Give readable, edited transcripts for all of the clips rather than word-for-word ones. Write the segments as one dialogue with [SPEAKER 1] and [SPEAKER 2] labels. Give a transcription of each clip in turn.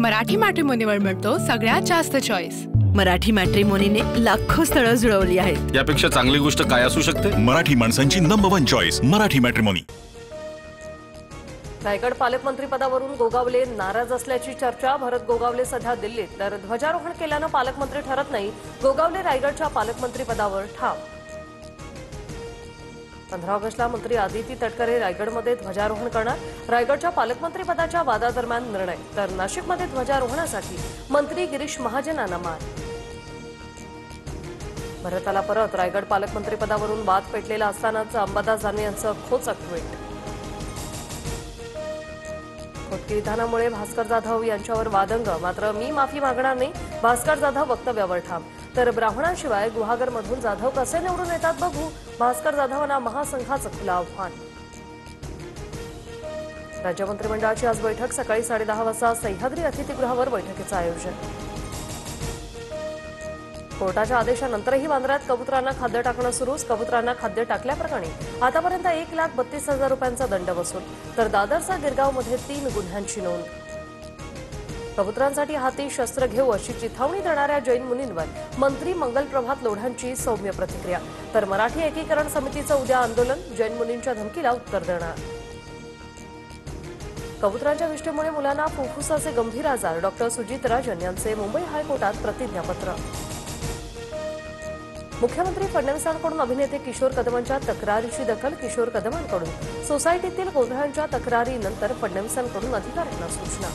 [SPEAKER 1] मराठी मॅट्रिमोनीवर मिळतो सगळ्यात जास्त चॉईस।
[SPEAKER 2] मराठी मॅट्रिमोनीने लाखो स्थळं जुळवली आहेत।
[SPEAKER 3] यापेक्षा चांगली गोष्ट काय असू शकते?
[SPEAKER 4] मराठी माणसांची number 1 choice Marathi matrimony.
[SPEAKER 5] Raigad पालकमंत्री पदावरून गोगावले नाराज असल्याची चर्चा। भरत गोगावले सध्या दिल्लीत, तर ध्वजारोहण केल्यानं पालकमंत्री ठरत नाही। गोगावले रायगडच्या पालकमंत्री पदावर ठाम। 15 ऑगस्टला मंत्री आदिती तटकरे रायगडमध्ये ध्वजारोहण करणार। रायगडच्या पालकमंत्री पदाच्या वादादरम्यान निर्णय, तर नाशिकमध्ये ध्वजारोहणासाठी मंत्री गिरीश महाजनांना मान। भरताला परत रायगड पालकमंत्री पदावरून वाद पेटलेला असतानाच अंबादास दानवे यांचं खोचक ट्विट। खोटकी विधानामुळे भास्कर जाधव यांच्यावर वादंग, मात्र मी माफी मागणार नाही, भास्कर जाधव वक्तव्यावर ठाम। तर ब्राह्मणांशिवाय गुहागरमधून जाधव कसे निवडून येतात बघू, भास्कर जाधवांना महासंघाचं खुलं आव्हान। राज्य मंत्रिमंडळाची आज बैठक, सकाळी 10:30 वाजता सह्याद्री अतिथीगृहावर बैठकीचं आयोजन। कोर्टाच्या आदेशानंतरही बांद्र्यात कबुतरांना खाद्य टाकणं सुरूच। कबुतरांना खाद्य टाकल्याप्रकरणी आतापर्यंत 1,32,000 रुपयांचा दंड वसूल, तर दादरचा गिरगावमध्ये 3 गुन्ह्यांची नोंद। कबुतरांसाठी हाती शस्त्र घेऊ अशी चिथावणी देणाऱ्या जैन मुनींवर मंत्री मंगलप्रभात लोढांची सौम्य प्रतिक्रिया, तर मराठी एकीकरण समितीचं उद्या आंदोलन, जैन मुनींच्या धमकीला उत्तर देणार। कबुतरांच्या विष्ठेमुळे मुलांना फुफ्फुसाचे गंभीर आजार, डॉक्टर सुजित राजन यांचे मुंबई हायकोर्टात प्रतिज्ञापत्र। मुख्यमंत्री फडणवीसांकडून अभिनेते किशोर कदमांच्या तक्रारीची दखल, किशोर कदमांकडून सोसायटीतील गोंधळांच्या तक्रारीनंतर फडणवीसांकडून अधिकाऱ्यांना सूचना।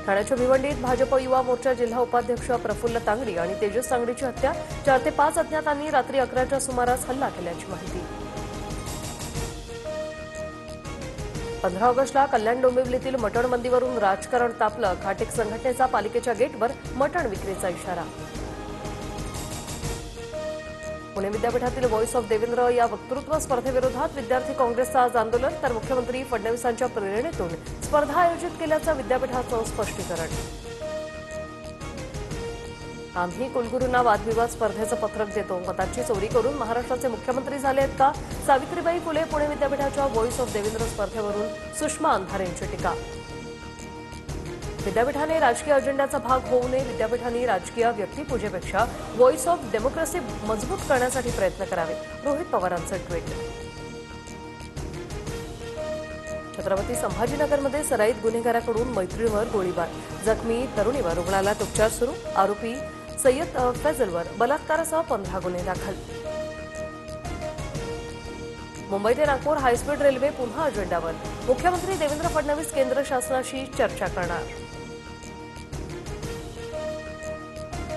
[SPEAKER 5] ठाण्याच्या भिवंडीत भाजप युवा मोर्चा जिल्हा उपाध्यक्ष प्रफुल्ल तांगडी आणि तेजस तांगडीची हत्या, 4 ते 5 अज्ञातांनी रात्री 11च्या सुमारास हल्ला केल्याची माहिती। 15 ऑगस्टला कल्याण डोंबिवलीतील मटण बंदीवरून राजकारण तापलं, खाटेक संघटनेचा पालिकेच्या गेटवर मटण विक्रीचा इशारा। पुणे विद्यापीठातील व्हॉइस ऑफ देवेंद्र या वक्तृत्व स्पर्धेविरोधात विद्यार्थी काँग्रेसचं आज आंदोलन, तर मुख्यमंत्री फडणवीसांच्या प्रेरणेतून स्पर्धा आयोजित केल्याचं विद्यापीठाचं स्पष्टीकरण। आम्ही कुलगुरूंना वादविवाद स्पर्धेचं पत्रक देतो, मतांची चोरी करून महाराष्ट्राचे मुख्यमंत्री झाले आहेत का? सावित्रीबाई फुले पुणे विद्यापीठाच्या व्हॉइस ऑफ देवेंद्र स्पर्धेवरून सुषमा अंधारे यांची टीका। विद्यापीठाने राजकीय अजेंड्याचा भाग होऊ नये, विद्यापीठाने राजकीय व्यक्तिपूजेपेक्षा व्हॉइस ऑफ डेमोक्रेसी मजबूत करण्यासाठी प्रयत्न करावे, रोहित पवारांचं ट्विट। छत्रपती संभाजीनगरमध्ये सराईत गुन्हेगाराकडून मैत्रिणीवर गोळीबार, जखमी तरुणीवर रुग्णालयात उपचार सुरू। आरोपी सय्यद फैजलवर बलात्कारासह 15 गुन्हे दाखल। मुंबई ते नागपूर हायस्पीड रेल्वे पुन्हा अजेंड्यावर, मुख्यमंत्री देवेंद्र फडणवीस केंद्र शासनाशी चर्चा करणार।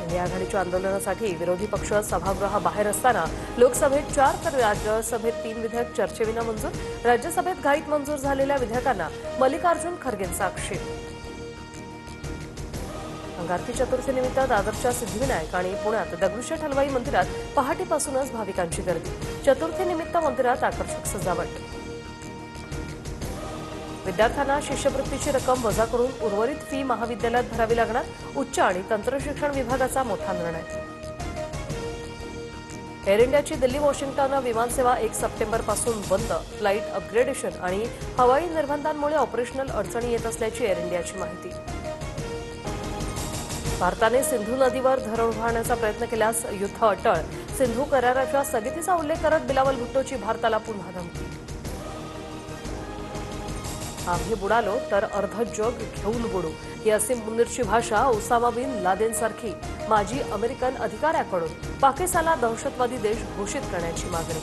[SPEAKER 5] इंडिया आघाडीच्या आंदोलनासाठी विरोधी पक्ष सभागृहाबाहेर असताना लोकसभेत 4 तर राज्यसभेत 3 विधेयक चर्चेविना मंजूर। राज्यसभेत घाईत मंजूर झालेल्या विधेयकांना मल्लिकार्जुन खरगेंचा आक्षेप। अंगारकी चतुर्थीनिमित्त दादरच्या सिद्धिविनायक आणि पुण्यात दगडूशेठ हलवाई मंदिरात पहाटेपासूनच भाविकांची गर्दी। चतुर्थीनिमित्त मंदिरात आकर्षक सजावट। विद्यार्थ्यांना शिष्यवृत्तीची रक्कम वजा करून उर्वरित फी महाविद्यालयात भरावी लागणार, उच्च आणि तंत्रशिक्षण विभागाचा मोठा निर्णय। एअर इंडियाची दिल्ली वॉशिंग्टन विमानसेवा 1 सप्टेंबरपासून बंद, फ्लाईट अपग्रेडेशन आणि हवाई निर्बंधांमुळे ऑपरेशनल अडचणी येत असल्याची एअर इंडियाची माहिती। भारताने सिंधू नदीवर धरण उभारण्याचा प्रयत्न केल्यास युद्ध अटळ, सिंधू कराराच्या स्थगितीचा उल्लेख करत बिलावल भुट्टोची भारताला पुन्हा धमकी। आम्ही बुडालो तर अर्ध जग घेऊन बुडू, ही असीम मुनीरची भाषा उसामा बिन लादेनसारखी माजी अमेरिकन अधिकाऱ्याकडून पाकिस्तानला दहशतवादी देश घोषित करण्याची मागणी।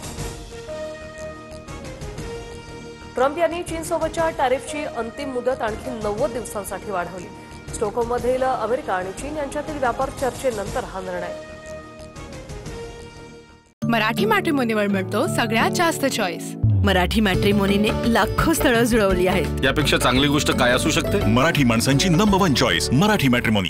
[SPEAKER 5] ट्रम्प यांनी चीनसोबतच्या टॅरिफची अंतिम मुदत आणखी 90 दिवसांसाठी वाढवली। स्टॉकहोममधील अमेरिका आणि चीन यांच्यातील व्यापार चर्चेनंतर हा निर्णय।
[SPEAKER 1] मराठी मॅट्रिमोनीवर मिळतो सगळ्यात जास्त चॉईस।
[SPEAKER 2] मराठी मॅट्रिमोनीने लाखो स्थळं जुळवली आहेत।
[SPEAKER 3] यापेक्षा चांगली गोष्ट काय असू शकते?
[SPEAKER 4] मराठी माणसांची नंबर 1 चॉईस मराठी मॅट्रिमोनी।